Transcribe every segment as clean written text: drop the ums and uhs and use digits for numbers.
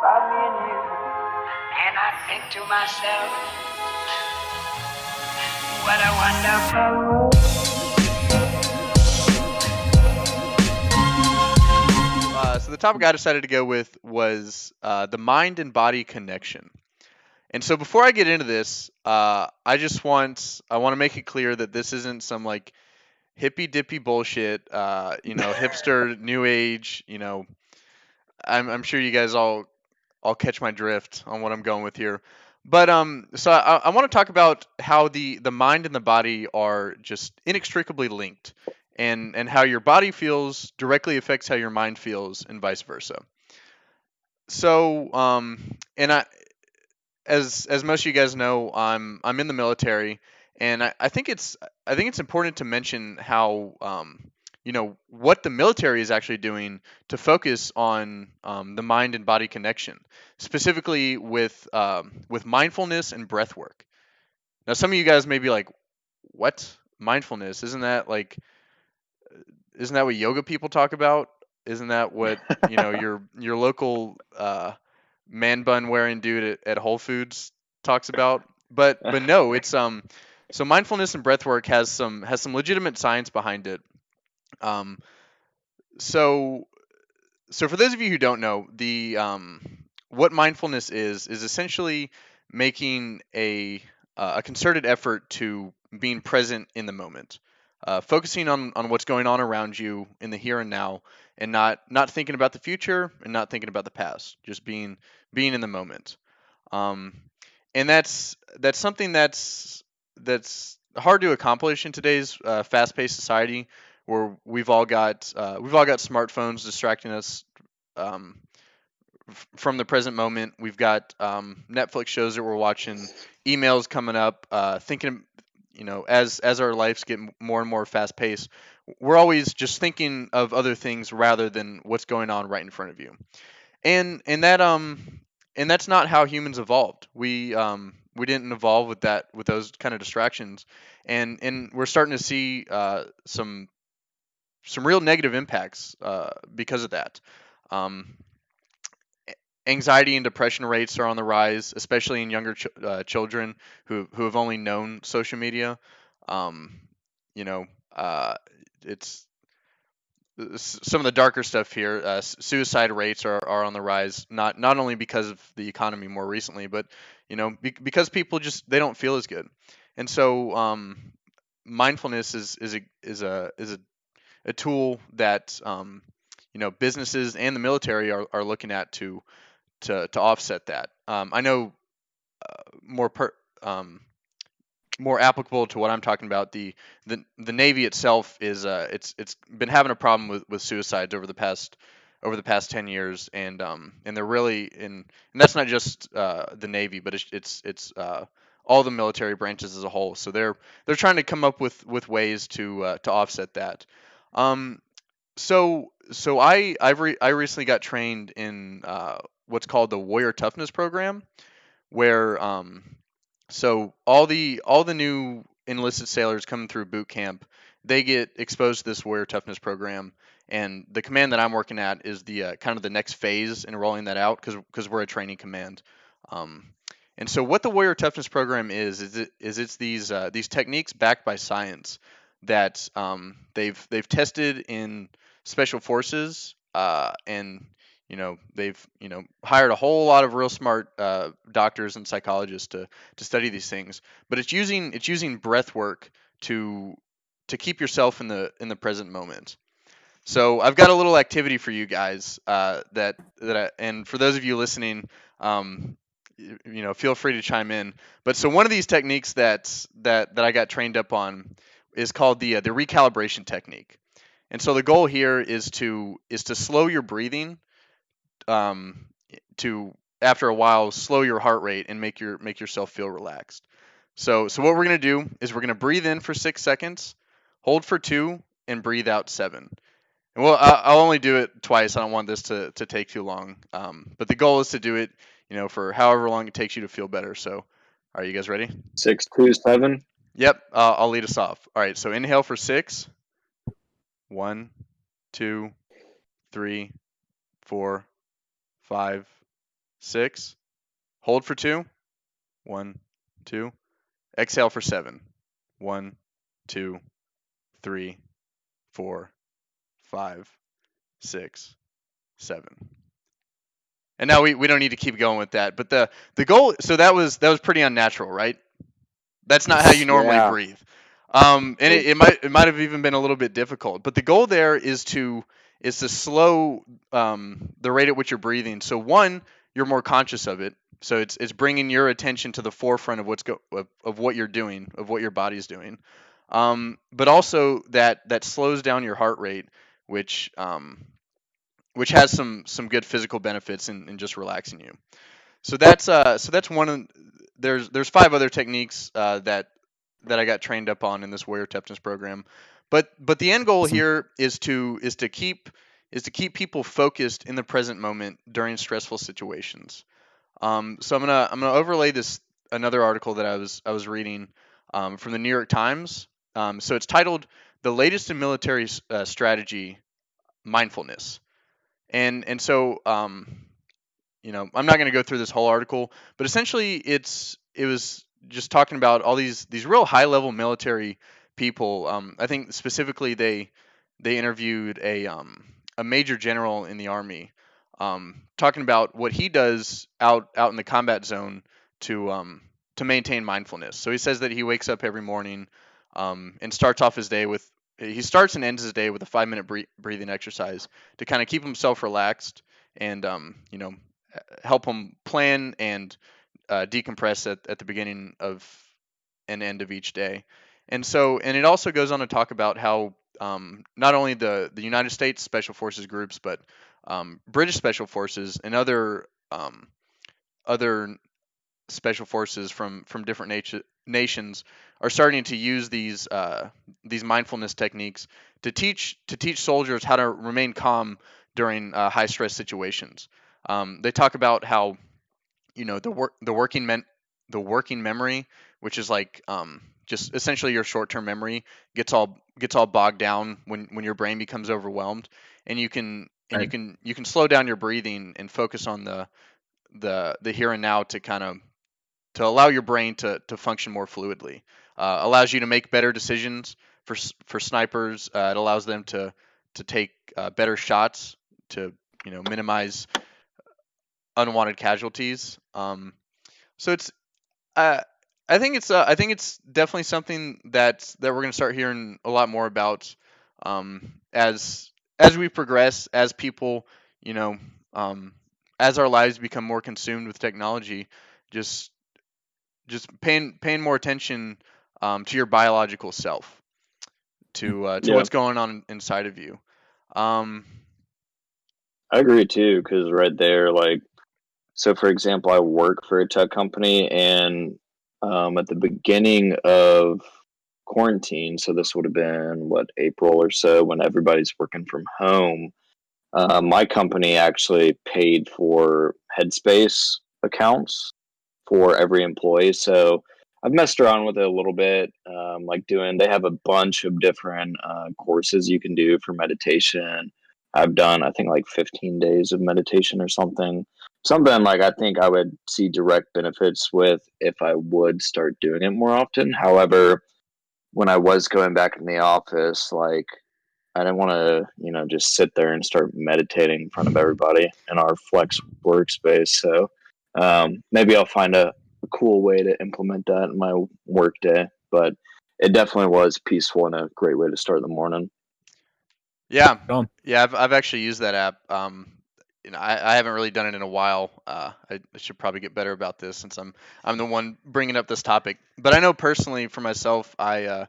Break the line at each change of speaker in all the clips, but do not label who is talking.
about me and you, and I think to myself, what a wonderful world.
So the topic I decided to go with was the mind and body connection. And so before I get into this, I want to make it clear that this isn't some like hippy dippy bullshit, hipster new age. I'm sure you guys all catch my drift on what I'm going with here. But so I want to talk about how the mind and the body are just inextricably linked, and how your body feels directly affects how your mind feels, and vice versa. So and as most of you guys know, I'm in the military, and I think it's important to mention how what the military is actually doing to focus on the mind and body connection, specifically with mindfulness and breath work. Now, some of you guys may be like, "What mindfulness? Isn't that what yoga people talk about? Isn't that what your local man bun wearing dude at Whole Foods talks about?" But no, it's so mindfulness and breathwork has some legitimate science behind it. Um, so so for those of you who don't know, the what mindfulness is essentially making a concerted effort to being present in the moment, focusing on what's going on around you in the here and now, and not thinking about the future and not thinking about the past, just being in the moment. Um, and that's something that's hard to accomplish in today's fast-paced society, where we've all got smartphones distracting us um, from the present moment. We've got Netflix shows that we're watching, emails coming up, thinking, as our lives get more and more fast paced, we're always just thinking of other things rather than what's going on right in front of you. And that's not how humans evolved. We didn't evolve with those kind of distractions, and we're starting to see some real negative impacts because of that. Um, Anxiety and depression rates are on the rise, especially in younger children who have only known social media. Um, you know, it's some of the darker stuff here. Suicide rates are on the rise, not only because of the economy more recently, but because people just they don't feel as good, and so mindfulness is a tool that businesses and the military are looking at to offset that. I know more per, more applicable to what I'm talking about. The Navy itself it's been having a problem with suicides over the past 10 years, and they're really and that's not just the Navy, but it's all the military branches as a whole. So they're trying to come up with ways to offset that. Um, I recently got trained in what's called the Warrior Toughness Program, where all the new enlisted sailors coming through boot camp, they get exposed to this Warrior Toughness Program, and the command that I'm working at is the kind of the next phase in rolling that out, because we're a training command. Um, and so what the Warrior Toughness Program it's these techniques backed by science that they've tested in special forces, and they've hired a whole lot of real smart doctors and psychologists to study these things. But it's using breath work to keep yourself in the present moment. So I've got a little activity for you guys, and for those of you listening, feel free to chime in. But so one of these techniques that I got trained up on is called the recalibration technique. And so the goal here is to slow your breathing, um, to after a while slow your heart rate and make yourself feel relaxed. So what we're gonna do is we're gonna breathe in for 6 seconds, hold for 2, and breathe out 7. And well, I'll only do it twice. I don't want this to take too long. But the goal is to do it, for however long it takes you to feel better. So, are you guys ready?
6, 2, 7.
Yep. I'll lead us off. All right. So inhale for 6. 1, 2, 3, 4, 5, 6. Hold for 2. 1, 2. Exhale for 7. 1, 2, 3, 4, 5, 6, 7. And now we don't need to keep going with that. But the goal, so that was pretty unnatural, right? That's not how you normally
Yeah.
breathe. And
Nope.
it might have even been a little bit difficult. But the goal there is to slow the rate at which you're breathing. So one, you're more conscious of it. So it's bringing your attention to the forefront of of what you're doing, of what your body's doing. But also that slows down your heart rate, which which has some good physical benefits in just relaxing you. So that's one of there's 5 other techniques that I got trained up on in this warrior toughness program. But the end goal
Awesome.
here is to keep people focused in the present moment during stressful situations. So I'm gonna overlay this another article that I was reading from the New York Times. So it's titled "The Latest in Military Strategy: Mindfulness." And so I'm not going to go through this whole article, but essentially it was just talking about all these real high level military people. I think specifically they interviewed a major general in the army, talking about what he does out in the combat zone to to maintain mindfulness. So he says that he wakes up every morning and starts off his day with he starts and ends his day with a 5 minute breathing exercise to kind of keep himself relaxed and help him plan and decompress at the beginning of and end of each day. And it also goes on to talk about how not only the United States Special Forces groups, but British Special Forces and other special forces from different nations are starting to use these mindfulness techniques to teach soldiers how to remain calm during high stress situations. They talk about how the working memory, which is like just essentially your short term memory, gets all bogged down when your brain becomes overwhelmed, and you can and you
Right.
can you can slow down your breathing and focus on the here and now to allow your brain to function more fluidly. Allows you to make better decisions for snipers. It allows them to take better shots to minimize unwanted casualties. So it's uh, I think it's definitely something that we're gonna start hearing a lot more about as we progress, as people, you know, um, as our lives become more consumed with technology, just paying more attention to your biological self, to
Yeah,
what's going on inside of you. Um,
I agree too. Because right there, like, so for example, I work for a tech company, and at the beginning of quarantine, so this would have been what, April or so, when everybody's working from home. My company actually paid for Headspace accounts for every employee. So I've messed around with it a little bit, like they have a bunch of different courses you can do for meditation. I've done, I think, like 15 days of meditation or something. Something like I think I would see direct benefits with if I would start doing it more often. However, when I was going back in the office, like I didn't want to, just sit there and start meditating in front of everybody in our flex workspace. So maybe I'll find a cool way to implement that in my work day. But it definitely was peaceful and a great way to start the morning.
yeah,
Gone.
yeah, I've actually used that app. I haven't really done it in a while. I should probably get better about this since I'm the one bringing up this topic. But I know personally for myself, I've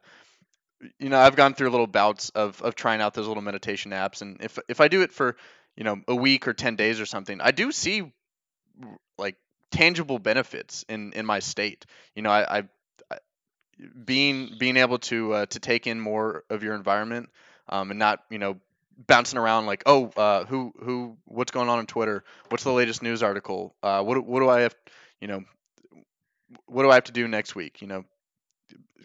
gone through little bouts of trying out those little meditation apps, and if I do it for a week or 10 days or something, I do see like tangible benefits in my state. I being able to take in more of your environment, and not bouncing around like, oh, who what's going on Twitter, what's the latest news article, what do I have, you know what do I have to do next week,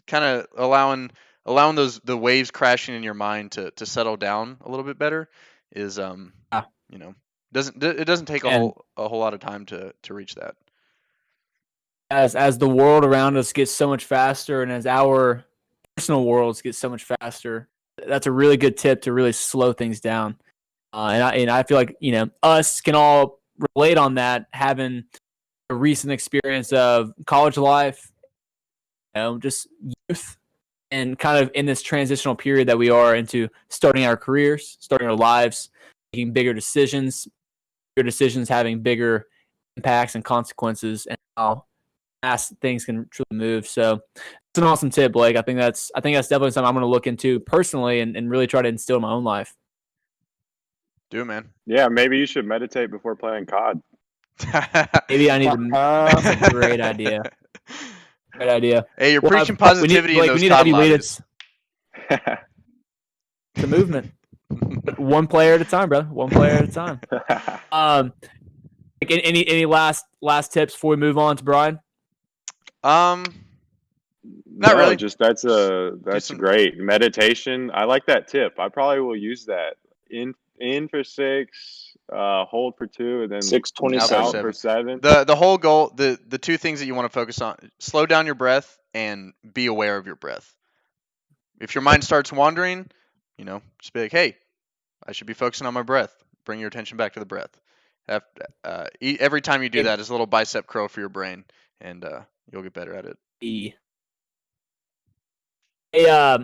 kind of allowing those the waves crashing in your mind to settle down a little bit better is
Ah,
you know Doesn't take a
And
whole lot of time to reach that.
as the world around us gets so much faster, and as our personal worlds get so much faster, that's a really good tip to really slow things down. And I feel like us can all relate on that, having a recent experience of college life, just youth, and kind of in this transitional period that we are into starting our careers, starting our lives, making bigger decisions having bigger impacts and consequences, and how fast things can truly move. So it's an awesome tip, Blake. I think that's definitely something I'm going to look into personally and really try to instill in my own life.
Do it, man.
Yeah, maybe you should meditate before playing COD.
Maybe I need to. That's a great idea. Great idea.
Hey, you're
We'll
preaching
have-
positivity
we
in those
need to
COD
have you lead
lobbies.
it. The movement. One player at a time, brother. One player at a time. Like any last tips before we move on to Brian?
Not
No,
really.
just that's
some-
great. Meditation. I like that tip. I probably will use that. In for 6, hold for 2, and then
6:27.
out for 7.
The whole goal, the two things that you want to focus on: slow down your breath and be aware of your breath. If your mind starts wandering, just be like, hey, I should be focusing on my breath. Bring your attention back to the breath. Every time you do that, it's a little bicep curl for your brain, and you'll get better at it.
Hey,